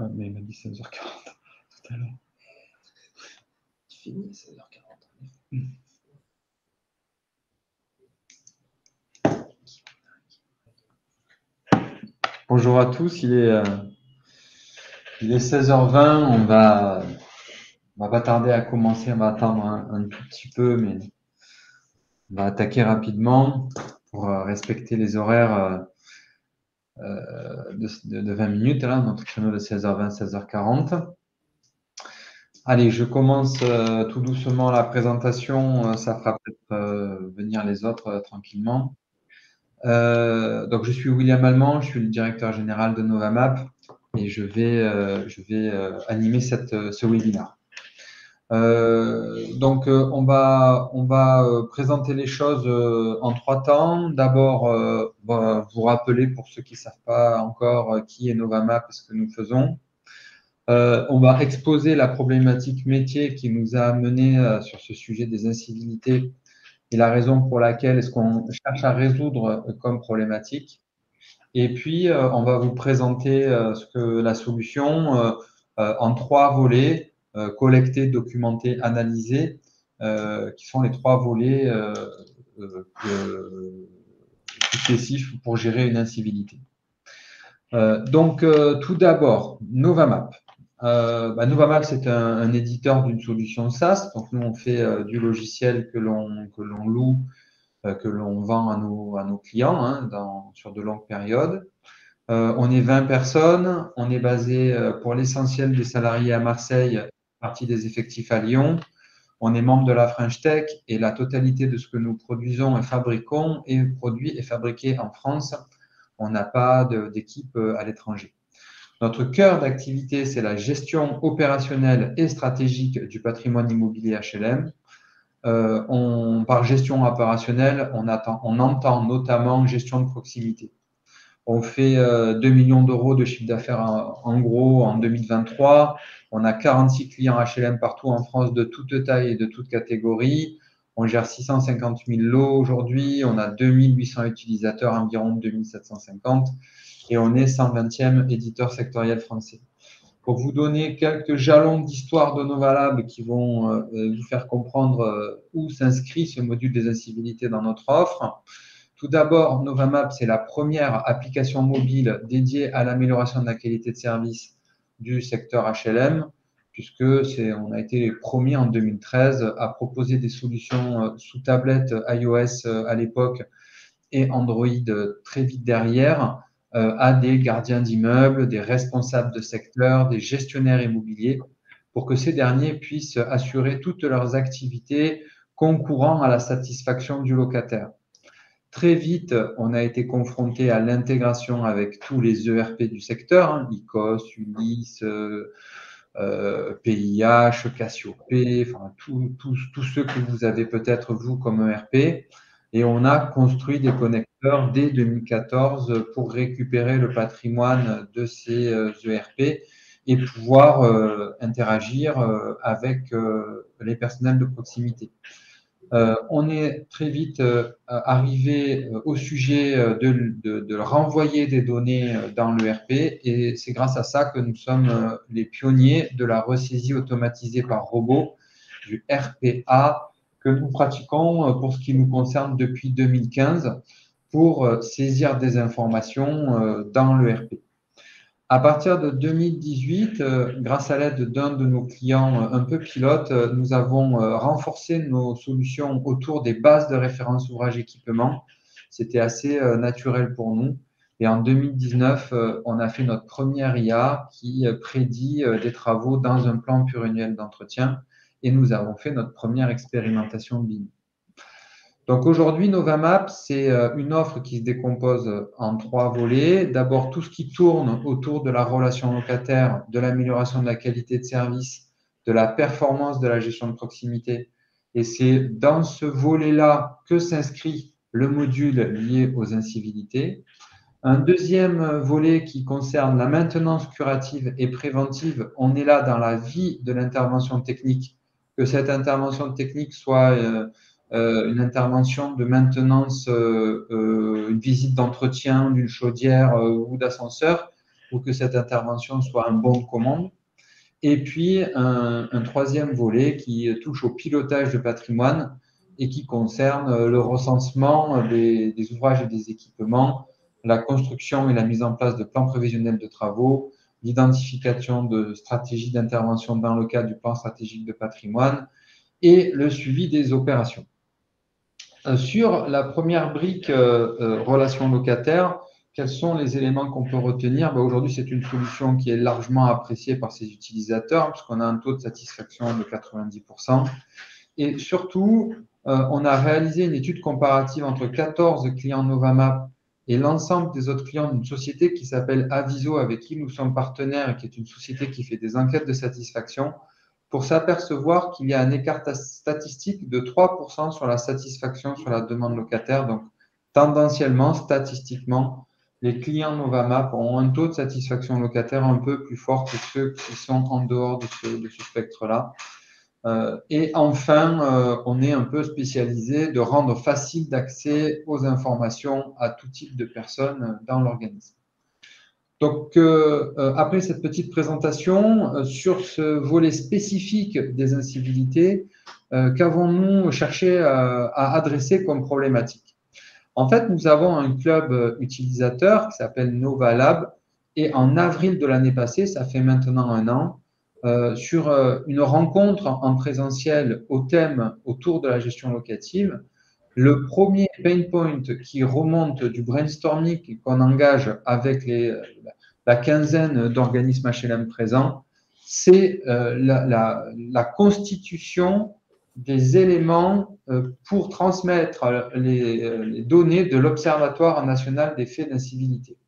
Mais il m'a dit 16h40 tout à l'heure. Tu finis à 16h40. Bonjour à tous, il est 16h20, on va pas tarder à commencer, on va attendre un tout petit peu, mais on va attaquer rapidement pour respecter les horaires de 20 minutes, là, notre créneau de 16h20, 16h40. Allez, je commence tout doucement la présentation, ça fera peut-être venir les autres tranquillement. Donc, je suis William Allemand, je suis le directeur général de Novamap et je vais animer ce webinaire. On va présenter les choses en 3 temps. D'abord, vous rappeler pour ceux qui ne savent pas encore qui est Novamap et ce que nous faisons. On va exposer la problématique métier qui nous a amené sur ce sujet des incivilités et la raison pour laquelle est-ce qu'on cherche à résoudre comme problématique. Et puis, on va vous présenter la solution en 3 volets, collecter, documenter, analyser, qui sont les 3 volets successifs pour gérer une incivilité. Tout d'abord, Novamap. Novamap, c'est un éditeur d'une solution SaaS. Donc, nous, on fait du logiciel que l'on loue, que l'on vend à nos clients sur de longues périodes. On est 20 personnes. On est basé pour l'essentiel des salariés à Marseille, partie des effectifs à Lyon. On est membre de la French Tech et la totalité de ce que nous produisons et fabriquons est produit et fabriqué en France. On n'a pas d'équipe à l'étranger. Notre cœur d'activité, c'est la gestion opérationnelle et stratégique du patrimoine immobilier HLM. Par gestion opérationnelle, on entend notamment gestion de proximité. On fait 2 millions d'euros de chiffre d'affaires en gros en 2023. On a 46 clients HLM partout en France de toute taille et de toute catégorie. On gère 650 000 lots aujourd'hui. On a 2800 utilisateurs, environ 2750. Et on est 120e éditeur sectoriel français. Pour vous donner quelques jalons d'histoire de Novalab qui vont vous faire comprendre où s'inscrit ce module des incivilités dans notre offre. Tout d'abord, Novamap, c'est la première application mobile dédiée à l'amélioration de la qualité de service du secteur HLM, puisque on a été les premiers en 2013 à proposer des solutions sous tablette iOS à l'époque et Android très vite derrière à des gardiens d'immeubles, des responsables de secteur, des gestionnaires immobiliers, pour que ces derniers puissent assurer toutes leurs activités concourant à la satisfaction du locataire. Très vite, on a été confronté à l'intégration avec tous les ERP du secteur, ICOS, Ulysse, PIH, Cassiopae, enfin tous ceux que vous avez peut-être vous comme ERP. Et on a construit des connecteurs dès 2014 pour récupérer le patrimoine de ces ERP et pouvoir interagir avec les personnels de proximité. On est très vite arrivé au sujet de renvoyer des données dans l'ERP et c'est grâce à ça que nous sommes les pionniers de la ressaisie automatisée par robot, du RPA, que nous pratiquons pour ce qui nous concerne depuis 2015 pour saisir des informations dans l'ERP. À partir de 2018, grâce à l'aide d'un de nos clients un peu pilote, nous avons renforcé nos solutions autour des bases de référence ouvrage équipement. C'était assez naturel pour nous. Et en 2019, on a fait notre première IA qui prédit des travaux dans un plan pluriannuel d'entretien. Et nous avons fait notre première expérimentation BIM. Donc aujourd'hui, Novamap, c'est une offre qui se décompose en 3 volets. D'abord, tout ce qui tourne autour de la relation locataire, de l'amélioration de la qualité de service, de la performance de la gestion de proximité. Et c'est dans ce volet-là que s'inscrit le module lié aux incivilités. Un deuxième volet qui concerne la maintenance curative et préventive. On est là dans la vie de l'intervention technique, que cette intervention technique soit une intervention de maintenance, une visite d'entretien d'une chaudière ou d'ascenseur, pour que cette intervention soit un bon de commande. Et puis, un troisième volet qui touche au pilotage de patrimoine et qui concerne le recensement des ouvrages et des équipements, la construction et la mise en place de plans prévisionnels de travaux, l'identification de stratégies d'intervention dans le cadre du plan stratégique de patrimoine et le suivi des opérations. Sur la première brique relation locataire, quels sont les éléments qu'on peut retenir? Aujourd'hui, c'est une solution qui est largement appréciée par ses utilisateurs puisqu'on a un taux de satisfaction de 90%. Et surtout, on a réalisé une étude comparative entre 14 clients Novamap et l'ensemble des autres clients d'une société qui s'appelle Aviso, avec qui nous sommes partenaires et qui est une société qui fait des enquêtes de satisfaction, pour s'apercevoir qu'il y a un écart statistique de 3% sur la satisfaction sur la demande locataire. Donc, tendanciellement, statistiquement, les clients Novamap ont un taux de satisfaction locataire un peu plus fort que ceux qui sont en dehors de ce spectre-là. Et enfin, on est un peu spécialisé de rendre facile d'accès aux informations à tout type de personnes dans l'organisme. Donc, après cette petite présentation, sur ce volet spécifique des incivilités, qu'avons-nous cherché à adresser comme problématique? En fait, nous avons un club utilisateur qui s'appelle Novalab et en avril de l'année passée, ça fait maintenant 1 an, sur une rencontre en présentiel au thème autour de la gestion locative, le premier pain point qui remonte du brainstorming qu'on engage avec la quinzaine d'organismes HLM présents, c'est la constitution des éléments pour transmettre les données de l'Observatoire national des faits d'incivilité.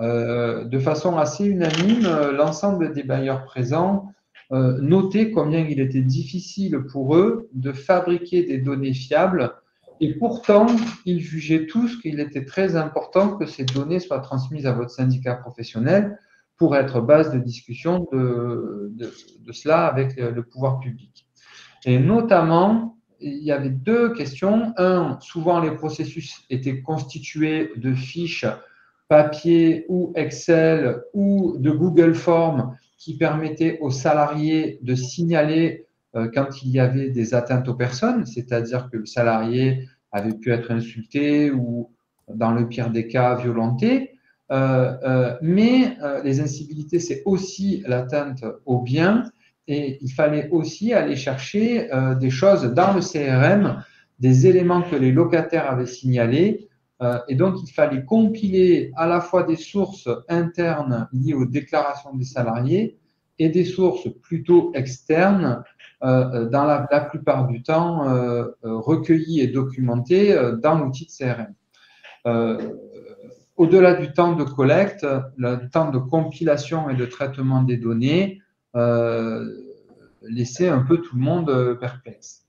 De façon assez unanime, l'ensemble des bailleurs présents notaient combien il était difficile pour eux de fabriquer des données fiables et pourtant, ils jugeaient tous qu'il était très important que ces données soient transmises à votre syndicat professionnel pour être base de discussion de cela avec le pouvoir public. Et notamment, il y avait 2 questions. Souvent les processus étaient constitués de fiches papier ou Excel ou de Google Forms qui permettaient aux salariés de signaler quand il y avait des atteintes aux personnes, c'est-à-dire que le salarié avait pu être insulté ou, dans le pire des cas, violenté. Mais les incivilités, c'est aussi l'atteinte aux biens et il fallait aussi aller chercher des choses dans le CRM, des éléments que les locataires avaient signalés. Et donc, il fallait compiler à la fois des sources internes liées aux déclarations des salariés et des sources plutôt externes, dans la plupart du temps recueillies et documentées dans l'outil de CRM. Au-delà du temps de collecte, le temps de compilation et de traitement des données laissait un peu tout le monde perplexe.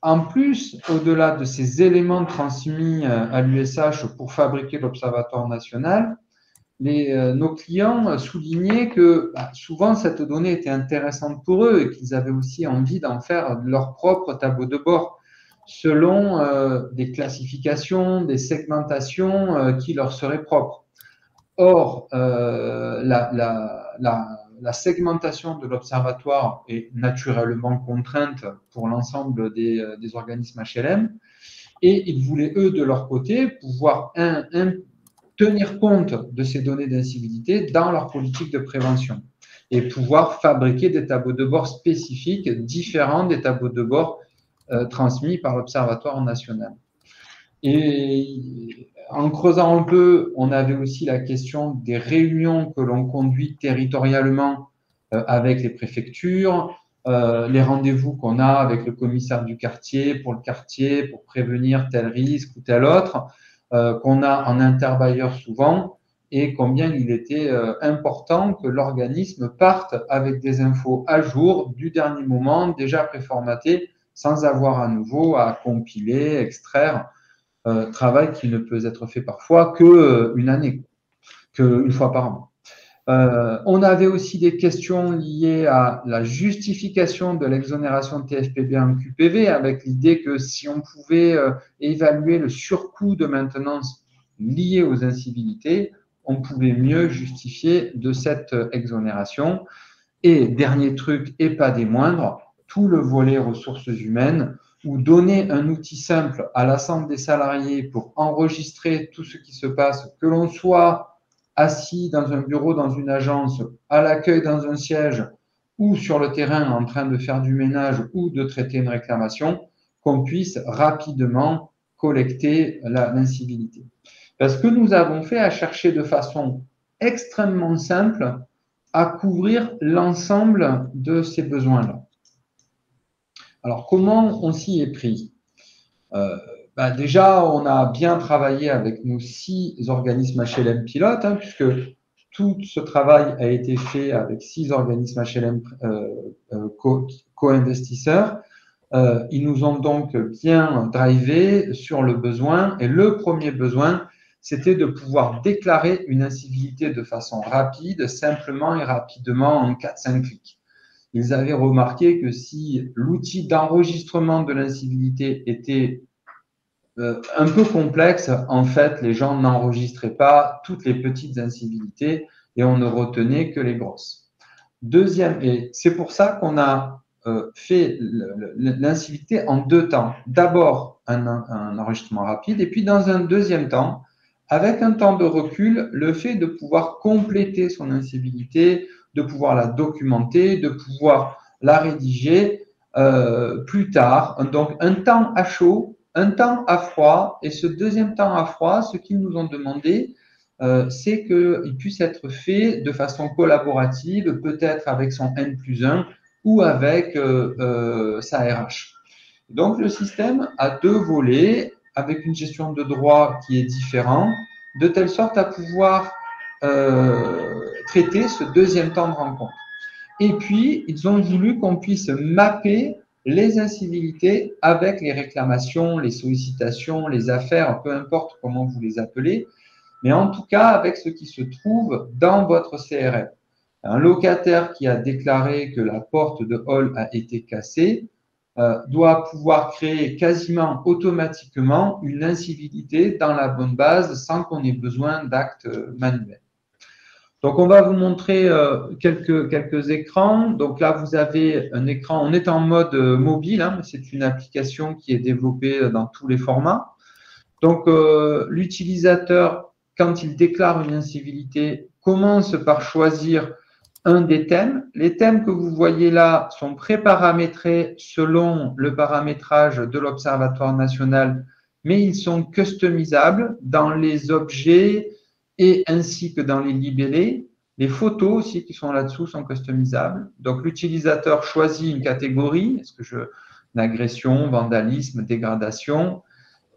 En plus, au-delà de ces éléments transmis à l'USH pour fabriquer l'Observatoire national, nos clients soulignaient que souvent cette donnée était intéressante pour eux et qu'ils avaient aussi envie d'en faire leur propre tableau de bord selon des classifications, des segmentations qui leur seraient propres. Or, la segmentation de l'observatoire est naturellement contrainte pour l'ensemble des organismes HLM et ils voulaient, eux, de leur côté, pouvoir tenir compte de ces données d'incivilité dans leur politique de prévention et pouvoir fabriquer des tableaux de bord spécifiques différents des tableaux de bord transmis par l'Observatoire national. Et en creusant un peu, on avait aussi la question des réunions que l'on conduit territorialement avec les préfectures, les rendez-vous qu'on a avec le commissaire du quartier pour prévenir tel risque ou tel autre, qu'on a en interbailleur souvent, et combien il était important que l'organisme parte avec des infos à jour du dernier moment, déjà préformatées, sans avoir à nouveau à compiler, extraire. Travail qui ne peut être fait parfois qu'une année, qu'une fois par an. On avait aussi des questions liées à la justification de l'exonération de TFPB en QPV, avec l'idée que si on pouvait évaluer le surcoût de maintenance lié aux incivilités, on pouvait mieux justifier de cette exonération. Et dernier truc, et pas des moindres, tout le volet ressources humaines, ou donner un outil simple à l'ensemble des salariés pour enregistrer tout ce qui se passe, que l'on soit assis dans un bureau, dans une agence, à l'accueil dans un siège, ou sur le terrain en train de faire du ménage ou de traiter une réclamation, qu'on puisse rapidement collecter l'incivilité. Parce que nous avons fait à chercher de façon extrêmement simple à couvrir l'ensemble de ces besoins-là. Alors, comment on s'y est pris? Déjà, on a bien travaillé avec nos 6 organismes HLM pilotes, puisque tout ce travail a été fait avec 6 organismes HLM co-investisseurs. Ils nous ont donc bien drivé sur le besoin. Et le premier besoin, c'était de pouvoir déclarer une incivilité de façon rapide, simplement et rapidement en 4-5 clics. Ils avaient remarqué que si l'outil d'enregistrement de l'incivilité était un peu complexe, en fait, les gens n'enregistraient pas toutes les petites incivilités et on ne retenait que les grosses. Deuxième, et c'est pour ça qu'on a fait l'incivilité en 2 temps. D'abord, un enregistrement rapide et puis dans un deuxième temps, avec un temps de recul, le fait de pouvoir compléter son incivilité, de pouvoir la documenter, de pouvoir la rédiger plus tard. Donc, un temps à chaud, un temps à froid, et ce deuxième temps à froid, ce qu'ils nous ont demandé, c'est qu'il puisse être fait de façon collaborative, peut-être avec son N+1 ou avec sa RH. Donc, le système a 2 volets avec une gestion de droit qui est différente, de telle sorte à pouvoir traiter ce deuxième temps de rencontre. Et puis, ils ont voulu qu'on puisse mapper les incivilités avec les réclamations, les sollicitations, les affaires, peu importe comment vous les appelez, mais en tout cas avec ce qui se trouve dans votre CRM. Un locataire qui a déclaré que la porte de hall a été cassée doit pouvoir créer quasiment automatiquement une incivilité dans la bonne base sans qu'on ait besoin d'actes manuels. Donc, on va vous montrer quelques écrans. Donc là, vous avez un écran. On est en mode mobile, mais c'est une application qui est développée dans tous les formats. Donc, l'utilisateur, quand il déclare une incivilité, commence par choisir un des thèmes. Les thèmes que vous voyez là sont préparamétrés selon le paramétrage de l'Observatoire national, mais ils sont customisables dans les objets et ainsi que dans les libellés. Les photos aussi qui sont là-dessous sont customisables. Donc, l'utilisateur choisit une catégorie, est-ce que une agression, vandalisme, dégradation.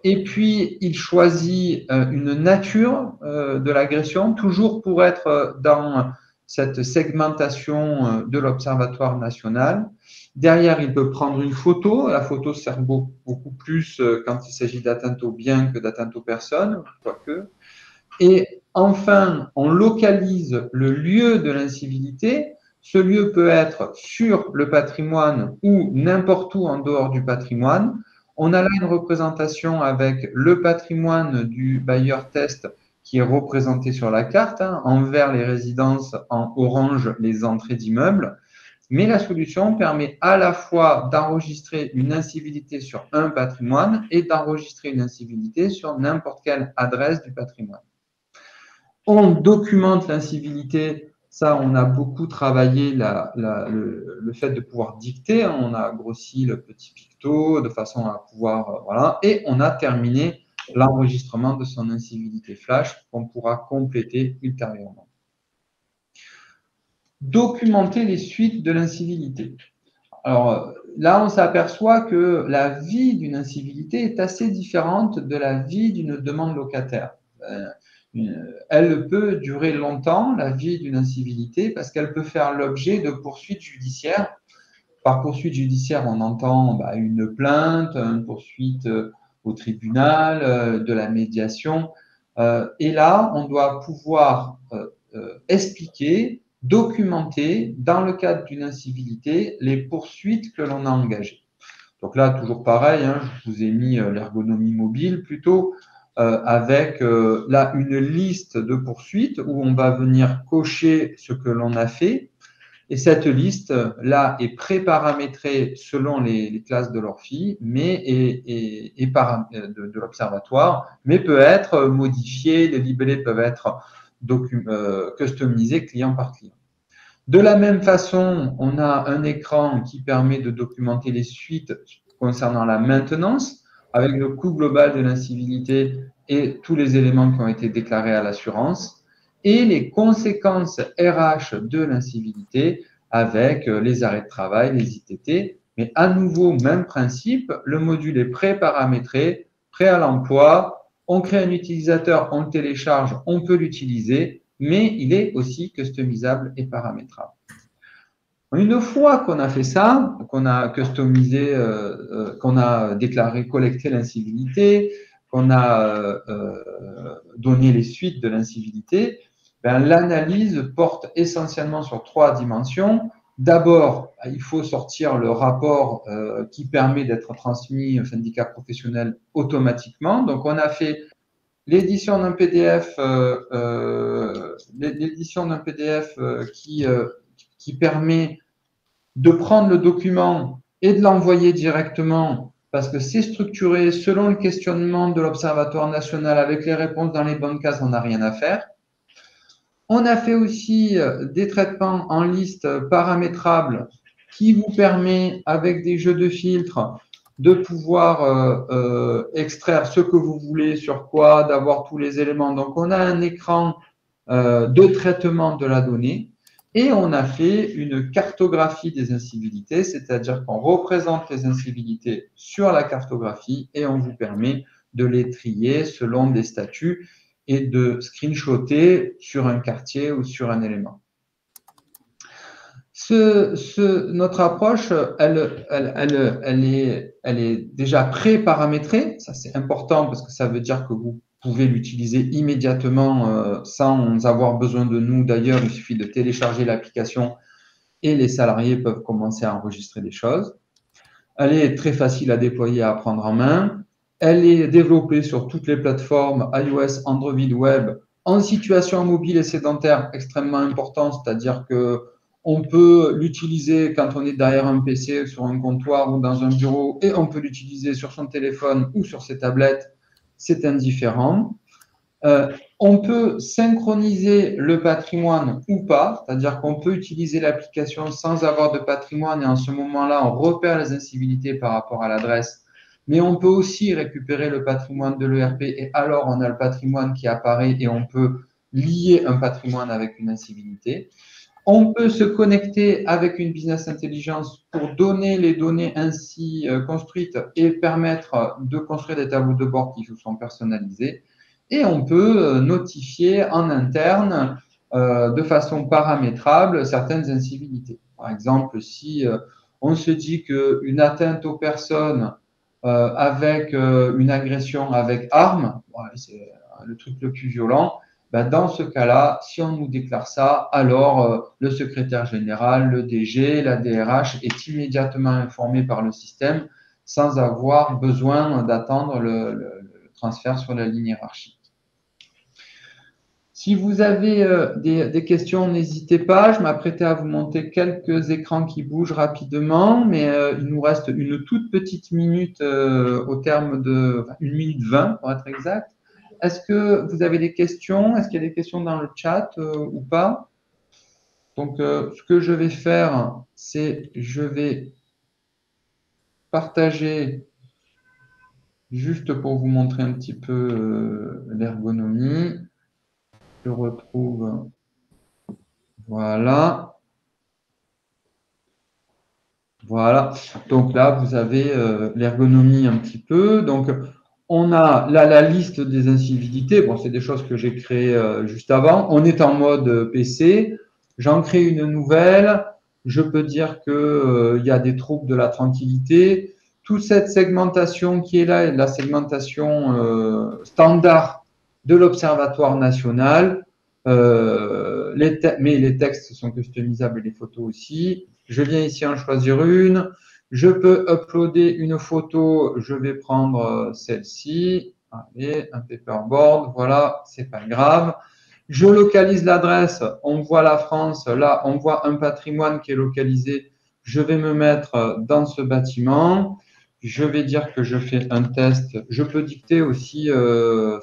Et puis, il choisit une nature de l'agression, toujours pour être dans cette segmentation de l'Observatoire national. Derrière, il peut prendre une photo. La photo sert beaucoup plus quand il s'agit d'atteinte aux biens que d'atteinte aux personnes, quoique. Et enfin, on localise le lieu de l'incivilité. Ce lieu peut être sur le patrimoine ou n'importe où en dehors du patrimoine. On a là une représentation avec le patrimoine du bailleur test qui est représenté sur la carte, en vert les résidences, en orange les entrées d'immeubles. Mais la solution permet à la fois d'enregistrer une incivilité sur un patrimoine et d'enregistrer une incivilité sur n'importe quelle adresse du patrimoine. On documente l'incivilité. Ça, on a beaucoup travaillé le fait de pouvoir dicter. On a grossi le petit picto de façon à pouvoir… voilà. Et on a terminé l'enregistrement de son incivilité flash qu'on pourra compléter ultérieurement. Documenter les suites de l'incivilité. Alors là, on s'aperçoit que la vie d'une incivilité est assez différente de la vie d'une demande locataire. Elle peut durer longtemps, la vie d'une incivilité, parce qu'elle peut faire l'objet de poursuites judiciaires. Par poursuite judiciaire, on entend une plainte, une poursuite au tribunal, de la médiation. Et là, on doit pouvoir expliquer, documenter, dans le cadre d'une incivilité, les poursuites que l'on a engagées. Donc là, toujours pareil, je vous ai mis l'ergonomie mobile plutôt. avec là une liste de poursuites où on va venir cocher ce que l'on a fait. Et cette liste-là est pré-paramétrée selon les classes de leur fille, mais de l'observatoire, mais peut être modifiée, les libellés peuvent être customisés client par client. De la même façon, on a un écran qui permet de documenter les suites concernant la maintenance, avec le coût global de l'incivilité et tous les éléments qui ont été déclarés à l'assurance, et les conséquences RH de l'incivilité avec les arrêts de travail, les ITT. Mais à nouveau, même principe, le module est pré-paramétré, prêt à l'emploi, on crée un utilisateur, on le télécharge, on peut l'utiliser, mais il est aussi customisable et paramétrable. Une fois qu'on a fait ça, qu'on a customisé, qu'on a déclaré, collecté l'incivilité, qu'on a donné les suites de l'incivilité, ben, l'analyse porte essentiellement sur 3 dimensions. D'abord, il faut sortir le rapport qui permet d'être transmis au syndicat professionnel automatiquement. Donc, on a fait l'édition d'un PDF, qui permet de prendre le document et de l'envoyer directement parce que c'est structuré selon le questionnement de l'Observatoire national avec les réponses dans les bonnes cases, on n'a rien à faire. On a fait aussi des traitements en liste paramétrables qui vous permet, avec des jeux de filtres, de pouvoir extraire ce que vous voulez, sur quoi, d'avoir tous les éléments. Donc, on a un écran de traitement de la donnée et on a fait une cartographie des incivilités, c'est-à-dire qu'on représente les incivilités sur la cartographie et on vous permet de les trier selon des statuts et de screenshotter sur un quartier ou sur un élément. Notre approche, elle est déjà pré-paramétrée. Ça, c'est important parce que ça veut dire que vous pouvez l'utiliser immédiatement sans avoir besoin de nous. D'ailleurs, il suffit de télécharger l'application et les salariés peuvent commencer à enregistrer des choses. Elle est très facile à déployer, à prendre en main. Elle est développée sur toutes les plateformes iOS, Android, Web, en situation mobile et sédentaire extrêmement important, c'est-à-dire que on peut l'utiliser quand on est derrière un PC, sur un comptoir ou dans un bureau, et on peut l'utiliser sur son téléphone ou sur ses tablettes, c'est indifférent. On peut synchroniser le patrimoine ou pas, c'est-à-dire qu'on peut utiliser l'application sans avoir de patrimoine et en ce moment-là, on repère les incivilités par rapport à l'adresse. Mais on peut aussi récupérer le patrimoine de l'ERP et alors on a le patrimoine qui apparaît et on peut lier un patrimoine avec une incivilité. On peut se connecter avec une business intelligence pour donner les données ainsi construites et permettre de construire des tableaux de bord qui vous sont personnalisés. Et on peut notifier en interne de façon paramétrable certaines incivilités. Par exemple, si on se dit qu'une atteinte aux personnes avec une agression avec arme, c'est le truc le plus violent, ben dans ce cas-là, si on nous déclare ça, alors le secrétaire général, le DG, la DRH est immédiatement informé par le système sans avoir besoin d'attendre le transfert sur la ligne hiérarchique. Si vous avez des questions, n'hésitez pas. Je m'apprêtais à vous montrer quelques écrans qui bougent rapidement, mais il nous reste une toute petite minute au terme de 1 minute 20 pour être exact. Est-ce que vous avez des questions? Est-ce qu'il y a des questions dans le chat ou pas? Donc, ce que je vais faire, c'est je vais partager juste pour vous montrer un petit peu l'ergonomie. Je retrouve, voilà. Voilà. Donc là, vous avez l'ergonomie un petit peu. Donc, on a là la liste des incivilités. Bon, c'est des choses que j'ai créées juste avant. On est en mode PC. J'en crée une nouvelle. Je peux dire que il y a des troubles de la tranquillité. Toute cette segmentation qui est là est la segmentation standard de l'Observatoire national. Mais les textes sont customisables et les photos aussi. Je viens ici en choisir une. Je peux uploader une photo. Je vais prendre celle-ci. Allez, un paperboard, voilà, c'est pas grave. Je localise l'adresse, on voit la France, là, on voit un patrimoine qui est localisé. Je vais me mettre dans ce bâtiment. Je vais dire que je fais un test. Je peux dicter aussi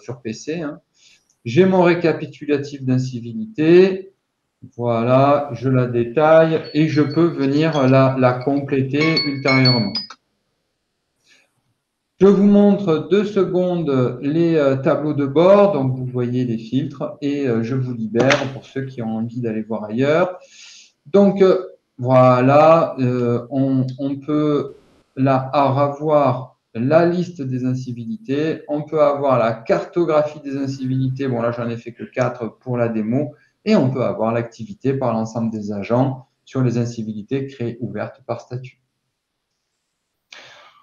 sur PC, hein. J'ai mon récapitulatif d'incivilité. Voilà, je la détaille et je peux venir la compléter ultérieurement. Je vous montre 2 secondes les tableaux de bord. Donc, vous voyez les filtres et je vous libère pour ceux qui ont envie d'aller voir ailleurs. Donc, voilà, on peut là avoir la liste des incivilités. On peut avoir la cartographie des incivilités. Bon, là, j'en ai fait que 4 pour la démo. Et on peut avoir l'activité par l'ensemble des agents sur les incivilités créées ouvertes par statut.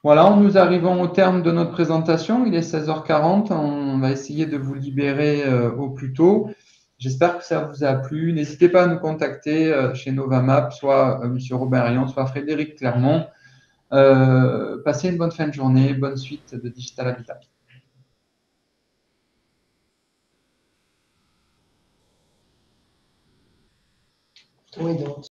Voilà, nous arrivons au terme de notre présentation. Il est 16h40. On va essayer de vous libérer au plus tôt. J'espère que ça vous a plu. N'hésitez pas à nous contacter chez Novamap, soit M. Robert Rion, soit Frédéric Clermont. Passez une bonne fin de journée, bonne suite de Digital Habitat. Oui, donc.